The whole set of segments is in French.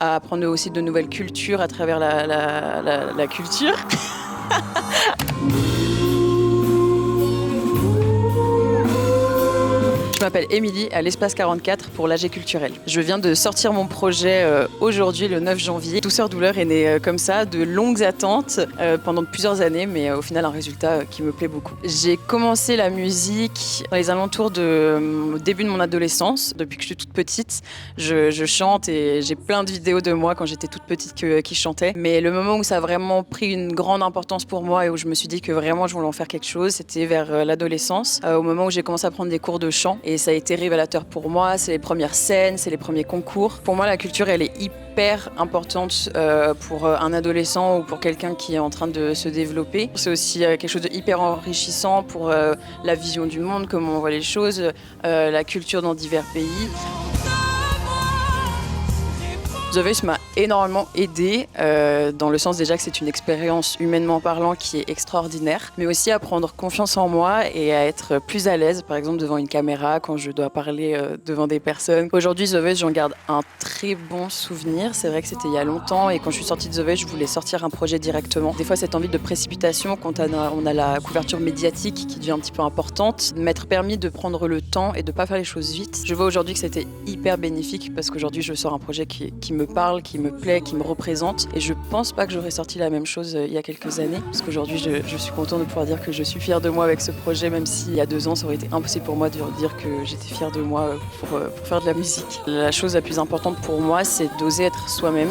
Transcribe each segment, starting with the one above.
à apprendre aussi de nouvelles cultures à travers la culture. Je m'appelle Émilie à l'Espace 44 pour l'AG culturel. Je viens de sortir mon projet aujourd'hui, le 9 janvier. Douceur Douleur est né comme ça, de longues attentes pendant plusieurs années, mais au final un résultat qui me plaît beaucoup. J'ai commencé la musique dans les alentours au début de mon adolescence. Depuis que je suis toute petite, je chante et j'ai plein de vidéos de moi quand j'étais toute petite qui chantais. Mais le moment où ça a vraiment pris une grande importance pour moi et où je me suis dit que vraiment je voulais en faire quelque chose, c'était vers l'adolescence, au moment où j'ai commencé à prendre des cours de chant. Et ça a été révélateur pour moi, c'est les premières scènes, c'est les premiers concours. Pour moi, la culture, elle est hyper importante pour un adolescent ou pour quelqu'un qui est en train de se développer. C'est aussi quelque chose de hyper enrichissant pour la vision du monde, comment on voit les choses, la culture dans divers pays. The Voice m'a énormément aidée, dans le sens déjà que c'est une expérience humainement parlant qui est extraordinaire, mais aussi à prendre confiance en moi et à être plus à l'aise, par exemple devant une caméra, quand je dois parler devant des personnes. Aujourd'hui, The Voice, j'en garde un très bon souvenir. C'est vrai que c'était il y a longtemps et quand je suis sortie de The Voice, je voulais sortir un projet directement. Des fois, cette envie de précipitation, quand on a la couverture médiatique qui devient un petit peu importante, m'être permis de prendre le temps et de pas faire les choses vite. Je vois aujourd'hui que c'était hyper bénéfique parce qu'aujourd'hui, je sors un projet qui me parle, qui me plaît, qui me représente. Et je pense pas que j'aurais sorti la même chose il y a quelques années. Parce qu'aujourd'hui, je suis contente de pouvoir dire que je suis fière de moi avec ce projet, même s'il y a 2 ans, ça aurait été impossible pour moi de dire que j'étais fière de moi pour faire de la musique. La chose la plus importante pour moi, c'est d'oser être soi-même.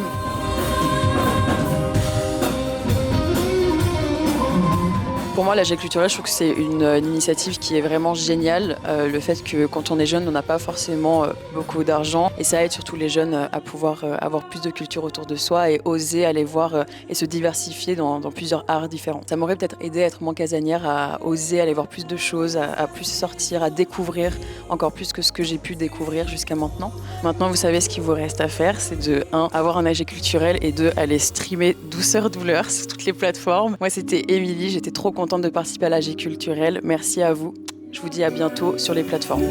Pour moi, l'AG culturel, je trouve que c'est une initiative qui est vraiment géniale. Le fait que quand on est jeune, on n'a pas forcément beaucoup d'argent. Et ça aide surtout les jeunes à pouvoir avoir plus de culture autour de soi et oser aller voir et se diversifier dans plusieurs arts différents. Ça m'aurait peut-être aidé à être moins casanière, à oser aller voir plus de choses, à plus sortir, à découvrir encore plus que ce que j'ai pu découvrir jusqu'à maintenant. Maintenant, vous savez ce qu'il vous reste à faire, c'est de 1, avoir un AG culturel et 2, aller streamer Douceur Douleur sur toutes les plateformes. Moi, c'était Émilie, j'étais trop contente de participer à l'AG culturel. Merci à vous. Je vous dis à bientôt sur les plateformes.